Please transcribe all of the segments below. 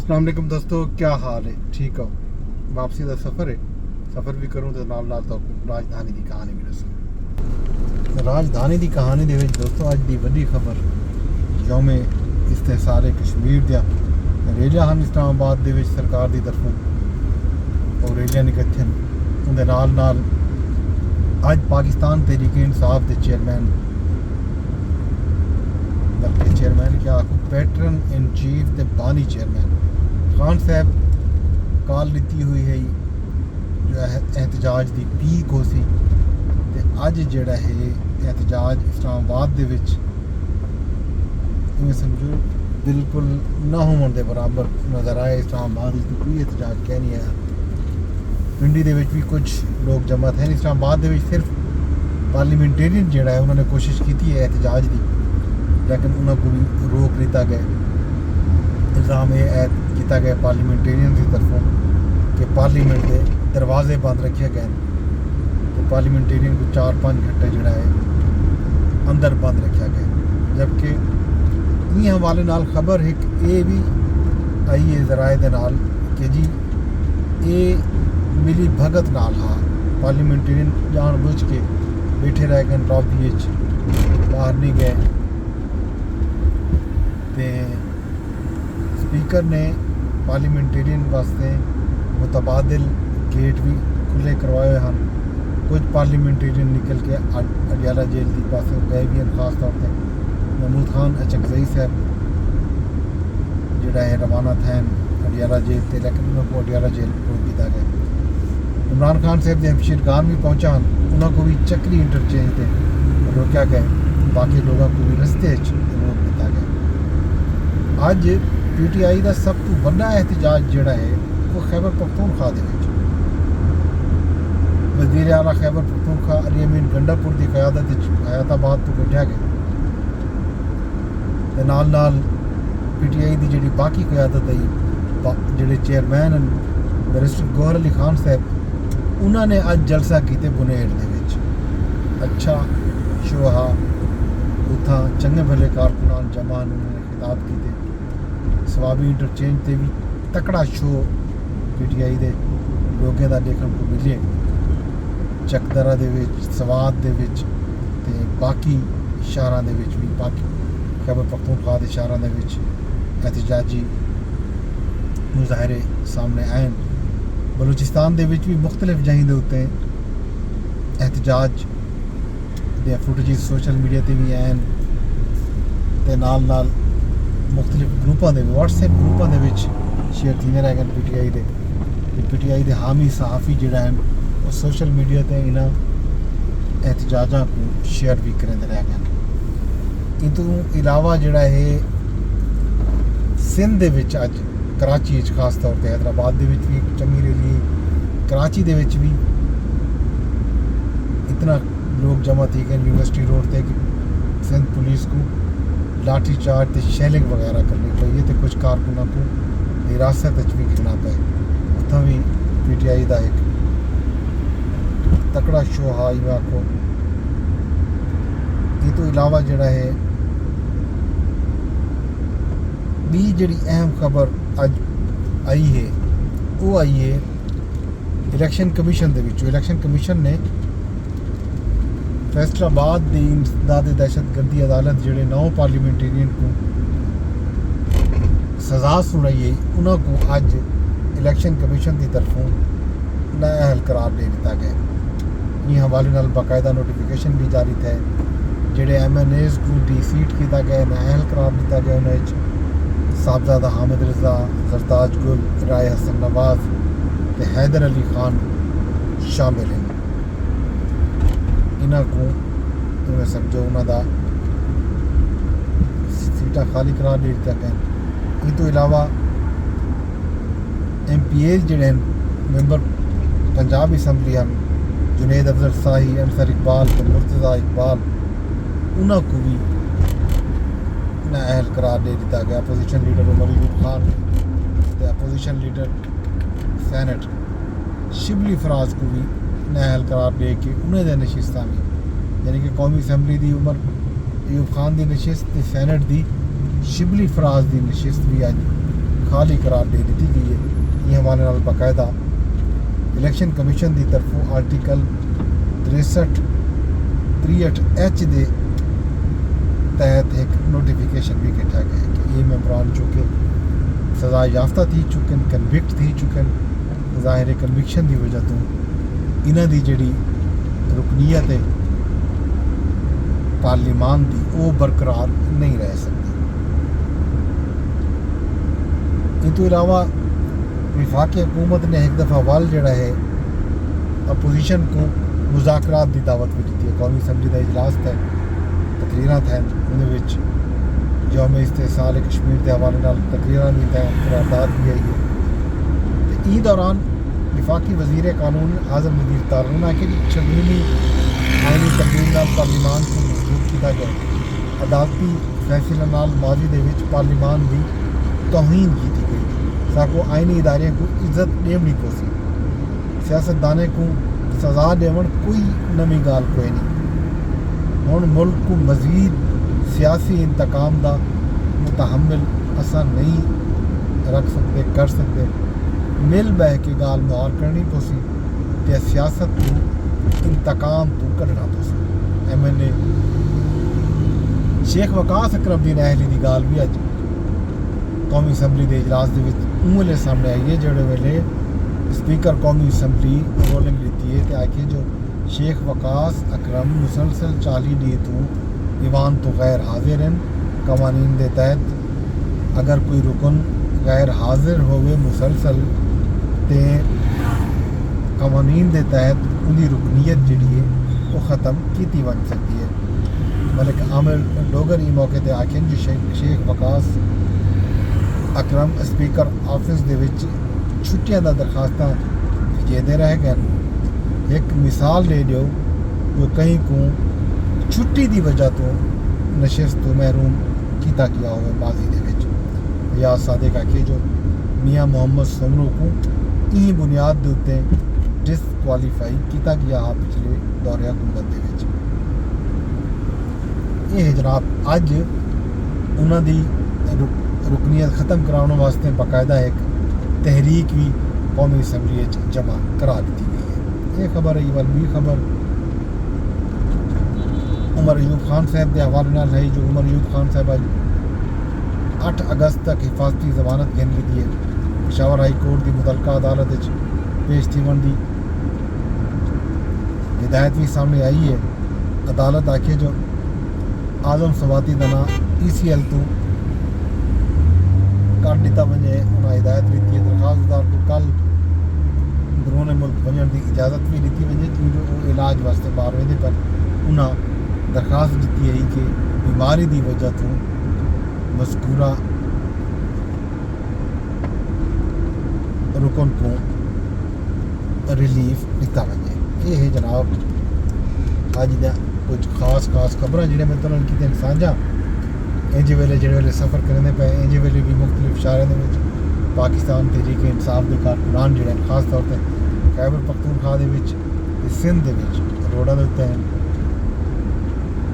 अस्सलाम वालेकुम दोस्तों, क्या हाल है? ठीक हो? वापसी का सफ़र है। सफ़र भी करूँ तो नाल तो राजधानी की कहानी भी दसूँ। राजधानी की कहानी दे विच दोस्तों अज की वड्डी खबर यौम इस्तेहसाल कश्मीर दियां रैलियां हैं इस्लामाबाद दे विच सरकार की तरफों और रैलियां निकलथियां उहदे नाल अज पाकिस्तान तहरीक इंसाफ के चेयरमैन बल्कि चेयरमैन क्या आखो पैटर्न इन चीफ के बानी चेयरमैन खान साहब कॉल लीती हुई है जो है एहतजाज की पीक हो सी ते अज जिहड़ा है एहतजाज इस्लामाबाद दे विच इवें समझो बिल्कुल ना होने के बराबर नज़र आए। इस्लामाबाद तो कोई एहतजाज कह नहीं आया। पिंडी दे विच भी कुछ लोग जमत हैं। इस्लामाबाद दे विच सिर्फ पार्लीमेंटेरियन जिहड़ा है उन्होंने कोशिश की है एहतजाज की, लेकिन उन्होंने को भी रोक लिया गया। इल्ज़ाम यह किया गया पार्लीमेंटेरियन की तरफों कि पार्लीमेंट के दरवाजे बंद रखे गए तो पार्लीमेंटेरियन को 4-5 घंटे जोड़ा है अंदर बंद रखा गया। जबकि इन हवाले नाल खबर एक ये भी आई है जराए दे नाल कि जी ये मिली भगत नाल हाँ पार्लीमेंटेरियन जान बुझ के बैठे रह गए लॉबी बाहर नहीं गए। तो स्पीकर ने पार्लीमेंटेरियन वास्ते मुतबादिल गेट भी खुले करवाए हैं। कुछ पार्लीमेंटेरियन निकल के अडियाला जेल की पास गए भी हैं। खास तौर पर महमूद खान अचकजई साहब जोड़ा है रवाना थे अडियाला जेल से, लेकिन उन्होंने अडियाला जेल रोक दिया गया। इमरान खान साहब के हमशीरगान भी पहुँचा उन्होंने को भी चक्री इंटरचेंज से रोका गया। बाकी लोगों को भी रस्ते रोक दिया गया। अज PTI का सब तो बड़ा एहतजाज जोड़ा है वो खैबर पख्तूनख्वा दे विच वज़ीर आला खैबर पख्तूनख्वा अली अमीन गंडापुर की क़यादत हयाताबाद तो कढ़िया गया। नाल PTI की जी बाकी क़यादत आई जोड़े चेयरमैन बैरिस्टर गौहर अली खान साहब उन्होंने अज जलसा किए बुनेर दे विच। अच्छा शोहा उथा चंगे भले कारकुनान जमान उन्होंने खिताब किए। सवाबी इंटरचेंज से भी तकड़ा शो PTI के लोगों का देखने को मिले। चकदरा दे विच, सवाद दे विच ते बाकी शहरों के भी बाकी खैबर पख्तूनख्वा के शहरों के एहतजाजी मुजाहरे सामने आए। बलूचिस्तान के भी मुख्तलिफ जगह के उत्ते एहतजाज दे फुटेज सोशल मीडिया पर भी आए ते नाल मुख्तलिफ ग्रुपों के व्हाट्सएप ग्रुपों के शेयर थी रह गए PTI के हामी सहाफ़ी जोड़ा है वो सोशल मीडिया पर इन्हों एहतजाजा को शेयर भी करेंदे रह गए। इतों इलावा जोड़ा है सिंध के अज कराची खास तौर पर हैदराबाद के भी एक चंगी रैली, कराची के भी इतना लोग जमा थी गए यूनिवर्सिटी रोड पर कि सिंध पुलिस को लाठी चार्ज तो शैलिंग वगैरह करनी पई तो कुछ कारकुनों को हिरासत भी गिरना पे। उतना भी PTI का एक तकड़ा शो हा आखो। ये तो इलावा जोड़ा है बी जी अहम खबर अज आई है वो आई है इलैक्शन कमीशन के। इलैक्शन कमीशन ने फैसलाबाद की इमदाद दहशतगर्दी अदालत जोड़े 9 पार्लीमेंटेरियन को सज़ा सुनाई है उन्होंने को अज इलैक्शन कमीशन की तरफों नाअहल करार दे दिता गया। इन हवाले नाल बाकायदा नोटिफिकेशन भी जारी थे जोड़े MNAs को डिसीट किया गया, नाअहल करार दिता गया। उन्हें साहबजादा हामिद रजा, सरताज गुल, राय हसन नवाज ते हैदर अली खान शामिल हैं। इन्हों को तुम्हें समझो उन्होंने सीटा खाली करार दे दिया गया। इन तो इलावा MPAs जोड़े मैंबर पंजाब असैम्बली हैं जुनेद अफजल शाही, अंसर इकबाल तो मुर्तज़ा इकबाल उन्हों को भी नाअहल करार दे दिया गया। अपोजिशन लीडर उमर अयूब खान तो opposition leader senate Shibli Faraz को भी नाअहल करार दे के उन्हें नशिस्तां भी यानी कि कौमी असैम्बली की उमर अयूब खान की नशिस्त ते सैनट की शिबली फराज की नशिस्त भी अज खाली करार दे दी गई है। ये हमारे नाल बाकायदा इलेक्शन कमीशन की तरफों आर्टिकल 63H के तहत एक नोटिफिकेशन भी किया गया है कि ये मेंबरान चूँकि सज़ा याफ्ता थी चुकन, कन्विक्ट थी चुकन, ज़ाहिर कन्विक्शन की वजह तो इन्हां दी जिहड़ी रुकनीयत है पार्लीमान की वो बरकरार नहीं रह सकती। इन तो इलावा विफाकी हुकूमत ने एक दफ़ा वाल जड़ा है अपोजिशन को मुज़ाकरात की दावत भी दी है। कौमी असम्बली का इजलास था, तकरीरां थे, उन्हें यौम इस्तेसाल कश्मीर के हवाले नाल तकरीरां भी थे, करारदाद भी आई है। तो ई दौरान विफाकी वज़ीर कानून आज़म नज़ीर तारून आके शर्मीली आईनी तब्दील नाल पार्लीमान को मजबूत किया गया। अदालती फैसले नाल माजी दे विच पार्लीमान की तौहीन की गई, ताकि आईनी इदारे को इज्जत देवनी पोसी, सियासतदाने को सज़ा देवन कोई नवी गाल कोई नहीं। हुण मुल्क को मज़ीद सियासी इंतकाम का मुतहम्मिल असा नहीं रख सकते, कर सकते। मिल बह के गाल मुहार करनी पोसी ते सियासत को इंतकाम तो कढ़ना पोसी। MLA शेख वकास अकरमुद्दीन अहली की गाल भी अज कौमी असम्बली के इजलास के वेले सामने आई है, जोड़े वेले स्पीकर कौमी असम्बली रोलिंग लीती है तो आखिए जो शेख वकास अकरम मुसलसल 40 डी तो ईवान तो गैर हाजिर हैं। कवानीन के तहत अगर कोई रुकन गैर हाजिर होवे मुसलसल तो कवानीन के तहत उनकी रुकनीयत जी है वो ख़त्म की बन सकती है। मलिक आमिर डोगर ई मौके पर आखिर जो शेख वकास अकरम स्पीकर ऑफिस दे विच छुट्टियां दा दरखास्तां भेजते रह गए। एक मिसाल दे दो जो कहीं को छुट्टी की वजह तो नशिस्त तो महरूम किया गया हो माजी दे विच, या सादिक आके जो मियाँ मोहम्मद समरू को ई बुनियाद के उत्ते डिसक्वालीफाई किया गया हा पिछले दौरे हुकूमत दे विच। ये जनाब अज उन्होंने रुकनीयत ख़त्म कराने वास्ते बाकायदा एक तहरीक भी कौमी असम्बली जमा करा दी गई है। ये खबर है। वाल भी खबर उमर अयूब खान साहब के हवाले नाल है। जो उमर अयूब खान साहब अज 8 अगस्त तक हिफाजती जमानत गिन ली है। पेशावर हाई कोर्ट की मुतलका अदालत पेश थीवन की हिदायत भी सामने आई है। अदालत आखे जो आजम सवाती का नाम ECL तो काट दिता वजे, उन्हें हिदायत दी है दरखास्तदार को कल अंदरून मुल्क वजन की इजाज़त भी दी वजे क्योंकि वो इलाज वास्ते बाहर वेंदे, पर उन्हें दरखास्त दी है कि बीमारी की वजह तो मज़कूरा रुकन को रिलीफ दिता वजे। ये है जनाब अज कुछ खास खबर जो मैं तुम कि साझा इंज वेले जो वेले सफ़र करने पे इंज वेले भी मुख्तलिफ शहरों में पाकिस्तान तहरीक इंसाफ के कारकुनान जो खास तौर पर खैबर पख्तूनख्वा के सिंध रोडों के उत्ते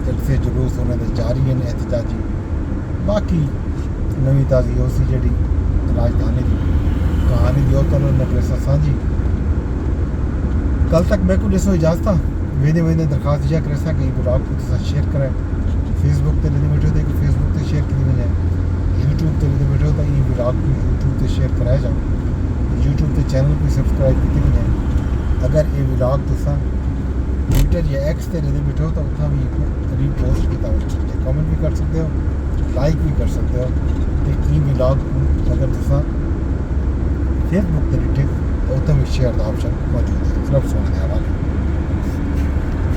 जलसे जुलूस उन्होंने जारी हैं एहतजाजी। बाकी नवी ताज़ी उसी जी राजधानी की कहानी दी तो उन्होंने साझी। कल तक मैं को ॾिसो इजाज़त वेंदे वेंदे दरखास्त इहा करे कि ब्लॉग को शेयर करें। फेसबुक ते लिखी बैठो तो फेसबुक ते शेयर की वजे, यूट्यूब ते लिखी बैठो तो ये ब्लॉग को यूट्यूब ते शेयर कराया जाओ, यूट्यूब ते चैनल को सब्सक्राइब की वजे। अगर ये ब्लॉग तुसा ट्विटर या X ते लिखी बैठो तो उतना भी रीपोस्ट किया कमेंट भी कर सकते हो, लाइक भी कर सकते हो। तो ये ब्लॉग अगर तुसा फेसबुक ते लिखे तो उतना भी शेयर का ऑप्शन मौजूद है। सिर्फ सुनने वाले